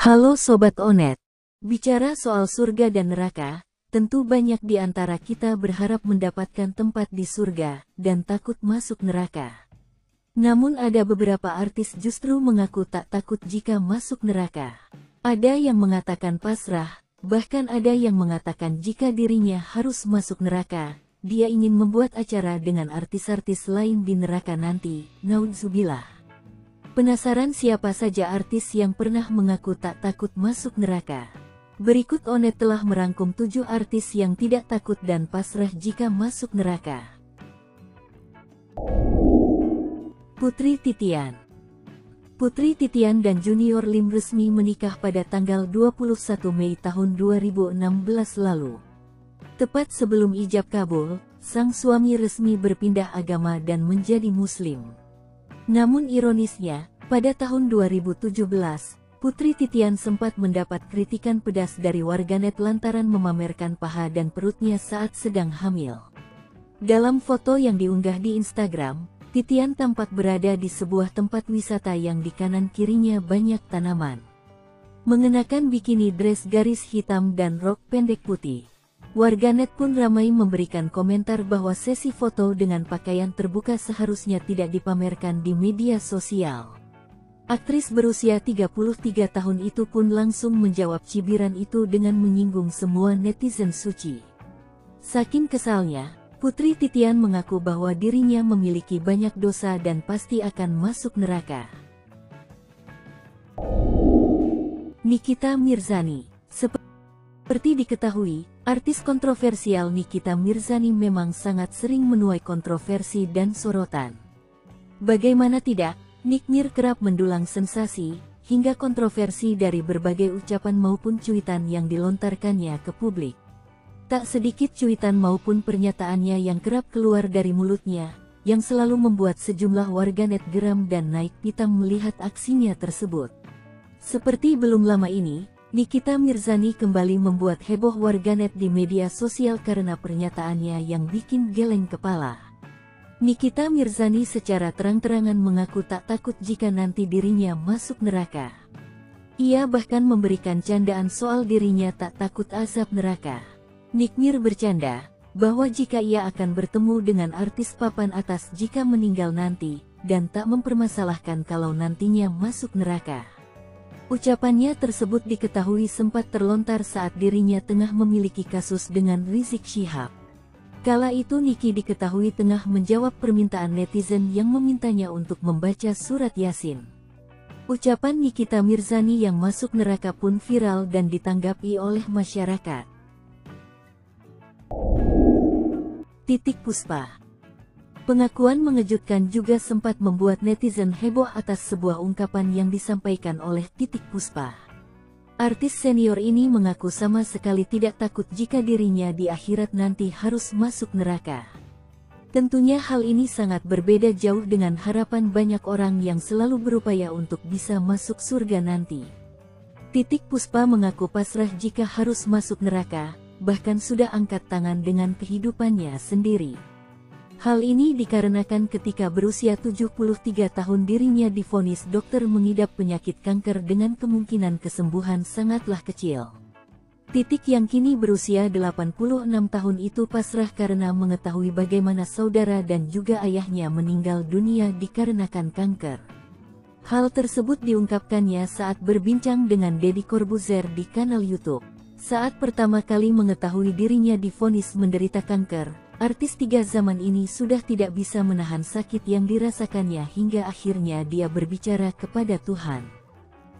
Halo Sobat Onet, bicara soal surga dan neraka, tentu banyak di antara kita berharap mendapatkan tempat di surga dan takut masuk neraka. Namun ada beberapa artis justru mengaku tak takut jika masuk neraka. Ada yang mengatakan pasrah, bahkan ada yang mengatakan jika dirinya harus masuk neraka, dia ingin membuat acara dengan artis-artis lain di neraka nanti, naudzubillah. Penasaran siapa saja artis yang pernah mengaku tak takut masuk neraka? Berikut Onet telah merangkum 7 artis yang tidak takut dan pasrah jika masuk neraka. Putri Titian. Putri Titian dan Junior Lim resmi menikah pada tanggal 21 Mei tahun 2016 lalu. Tepat sebelum ijab kabul, sang suami resmi berpindah agama dan menjadi Muslim. Namun ironisnya, pada tahun 2017, Putri Titian sempat mendapat kritikan pedas dari warganet lantaran memamerkan paha dan perutnya saat sedang hamil. Dalam foto yang diunggah di Instagram, Titian tampak berada di sebuah tempat wisata yang di kanan kirinya banyak tanaman. Mengenakan bikini dress garis hitam dan rok pendek putih. Warganet pun ramai memberikan komentar bahwa sesi foto dengan pakaian terbuka seharusnya tidak dipamerkan di media sosial. Aktris berusia 33 tahun itu pun langsung menjawab cibiran itu dengan menyinggung semua netizen suci. Saking kesalnya, Putri Titian mengaku bahwa dirinya memiliki banyak dosa dan pasti akan masuk neraka. Nikita Mirzani. Seperti diketahui, artis kontroversial Nikita Mirzani memang sangat sering menuai kontroversi dan sorotan. Bagaimana tidak, Nikmir kerap mendulang sensasi, hingga kontroversi dari berbagai ucapan maupun cuitan yang dilontarkannya ke publik. Tak sedikit cuitan maupun pernyataannya yang kerap keluar dari mulutnya, yang selalu membuat sejumlah warganet geram dan naik pitam melihat aksinya tersebut. Seperti belum lama ini, Nikita Mirzani kembali membuat heboh warganet di media sosial karena pernyataannya yang bikin geleng kepala. Nikita Mirzani secara terang-terangan mengaku tak takut jika nanti dirinya masuk neraka. Ia bahkan memberikan candaan soal dirinya tak takut azab neraka. Nikmir bercanda bahwa jika ia akan bertemu dengan artis papan atas jika meninggal nanti, dan tak mempermasalahkan kalau nantinya masuk neraka. Ucapannya tersebut diketahui sempat terlontar saat dirinya tengah memiliki kasus dengan Rizik Syihab. Kala itu Niki diketahui tengah menjawab permintaan netizen yang memintanya untuk membaca surat Yasin. Ucapan Nikita Mirzani yang masuk neraka pun viral dan ditanggapi oleh masyarakat. Titik Puspa. Pengakuan mengejutkan juga sempat membuat netizen heboh atas sebuah ungkapan yang disampaikan oleh Titik Puspa. Artis senior ini mengaku sama sekali tidak takut jika dirinya di akhirat nanti harus masuk neraka. Tentunya hal ini sangat berbeda jauh dengan harapan banyak orang yang selalu berupaya untuk bisa masuk surga nanti. Titik Puspa mengaku pasrah jika harus masuk neraka, bahkan sudah angkat tangan dengan kehidupannya sendiri. Hal ini dikarenakan ketika berusia 73 tahun dirinya divonis dokter mengidap penyakit kanker dengan kemungkinan kesembuhan sangatlah kecil. Titik yang kini berusia 86 tahun itu pasrah karena mengetahui bagaimana saudara dan juga ayahnya meninggal dunia dikarenakan kanker. Hal tersebut diungkapkannya saat berbincang dengan Deddy Corbuzier di kanal YouTube. Saat pertama kali mengetahui dirinya divonis menderita kanker, artis 3 zaman ini sudah tidak bisa menahan sakit yang dirasakannya hingga akhirnya dia berbicara kepada Tuhan.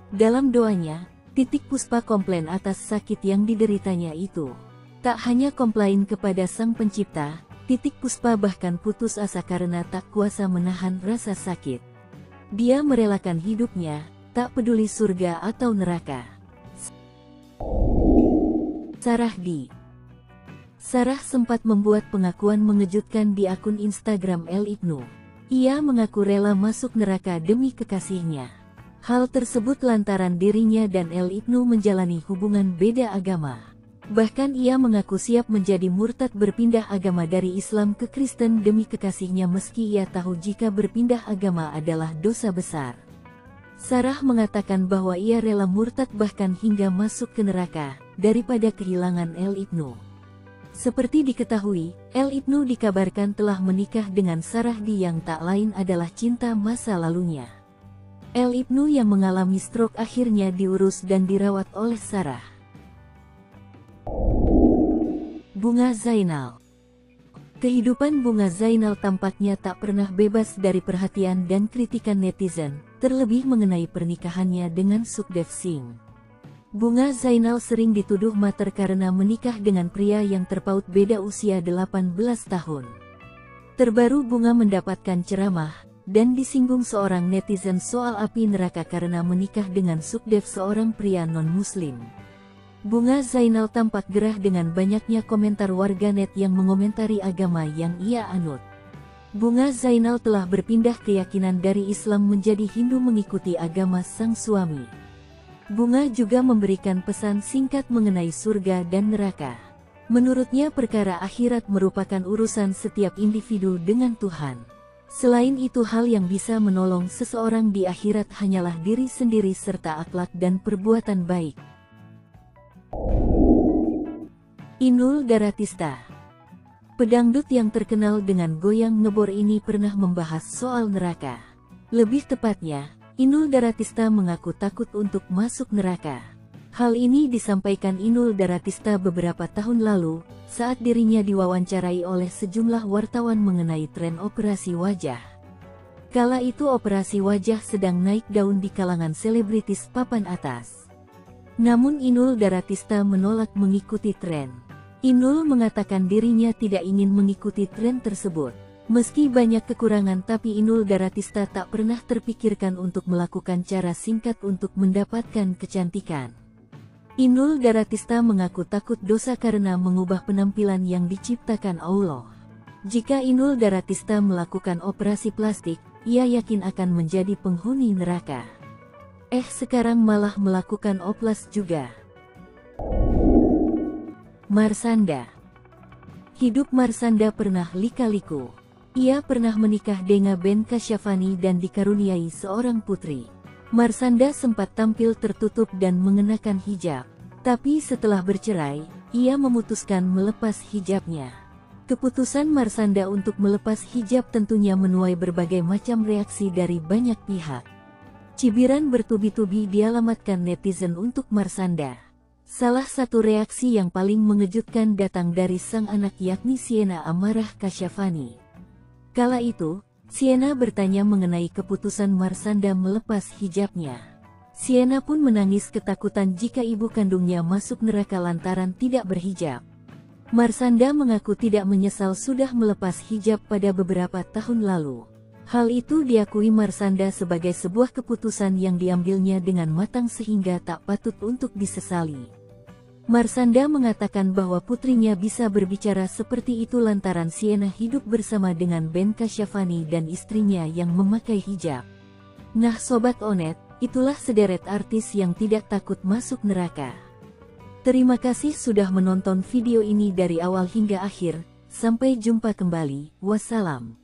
Dalam doanya, Titik Puspa komplain atas sakit yang dideritanya itu. Tak hanya komplain kepada Sang Pencipta, Titik Puspa bahkan putus asa karena tak kuasa menahan rasa sakit. Dia merelakan hidupnya, tak peduli surga atau neraka. Sarah D. Sarah sempat membuat pengakuan mengejutkan di akun Instagram El Ibnu. Ia mengaku rela masuk neraka demi kekasihnya. Hal tersebut lantaran dirinya dan El Ibnu menjalani hubungan beda agama. Bahkan ia mengaku siap menjadi murtad berpindah agama dari Islam ke Kristen demi kekasihnya meski ia tahu jika berpindah agama adalah dosa besar. Sarah mengatakan bahwa ia rela murtad bahkan hingga masuk ke neraka, daripada kehilangan El Ibnu. Seperti diketahui, El Ibnu dikabarkan telah menikah dengan Sarah yang tak lain adalah cinta masa lalunya. El Ibnu yang mengalami stroke akhirnya diurus dan dirawat oleh Sarah. Bunga Zainal. Kehidupan Bunga Zainal tampaknya tak pernah bebas dari perhatian dan kritikan netizen, terlebih mengenai pernikahannya dengan Sukdev Singh. Bunga Zainal sering dituduh mater karena menikah dengan pria yang terpaut beda usia 18 tahun. Terbaru Bunga mendapatkan ceramah, dan disinggung seorang netizen soal api neraka karena menikah dengan Sukdev, seorang pria non-muslim. Bunga Zainal tampak gerah dengan banyaknya komentar warganet yang mengomentari agama yang ia anut. Bunga Zainal telah berpindah keyakinan dari Islam menjadi Hindu mengikuti agama sang suami. Bunga juga memberikan pesan singkat mengenai surga dan neraka. Menurutnya perkara akhirat merupakan urusan setiap individu dengan Tuhan. Selain itu hal yang bisa menolong seseorang di akhirat hanyalah diri sendiri serta akhlak dan perbuatan baik. Inul Daratista. Pedangdut yang terkenal dengan goyang ngebor ini pernah membahas soal neraka. Lebih tepatnya, Inul Daratista mengaku takut untuk masuk neraka. Hal ini disampaikan Inul Daratista beberapa tahun lalu, saat dirinya diwawancarai oleh sejumlah wartawan mengenai tren operasi wajah. Kala itu operasi wajah sedang naik daun di kalangan selebritis papan atas. Namun Inul Daratista menolak mengikuti tren. Inul mengatakan dirinya tidak ingin mengikuti tren tersebut. Meski banyak kekurangan tapi Inul Daratista tak pernah terpikirkan untuk melakukan cara singkat untuk mendapatkan kecantikan. Inul Daratista mengaku takut dosa karena mengubah penampilan yang diciptakan Allah. Jika Inul Daratista melakukan operasi plastik, ia yakin akan menjadi penghuni neraka. Sekarang malah melakukan oplas juga. Marshanda. Hidup Marshanda pernah lika-liku. Ia pernah menikah dengan Ben Kasyafani dan dikaruniai seorang putri. Marshanda sempat tampil tertutup dan mengenakan hijab. Tapi setelah bercerai, ia memutuskan melepas hijabnya. Keputusan Marshanda untuk melepas hijab tentunya menuai berbagai macam reaksi dari banyak pihak. Cibiran bertubi-tubi dialamatkan netizen untuk Marshanda. Salah satu reaksi yang paling mengejutkan datang dari sang anak yakni Sienna Amarah Kasyafani. Kala itu, Sienna bertanya mengenai keputusan Marshanda melepas hijabnya. Sienna pun menangis ketakutan jika ibu kandungnya masuk neraka lantaran tidak berhijab. Marshanda mengaku tidak menyesal sudah melepas hijab pada beberapa tahun lalu. Hal itu diakui Marshanda sebagai sebuah keputusan yang diambilnya dengan matang sehingga tak patut untuk disesali. Marshanda mengatakan bahwa putrinya bisa berbicara seperti itu lantaran Sienna hidup bersama dengan Ben Kasyafani dan istrinya yang memakai hijab. Nah Sobat Onet, itulah sederet artis yang tidak takut masuk neraka. Terima kasih sudah menonton video ini dari awal hingga akhir. Sampai jumpa kembali. Wassalam.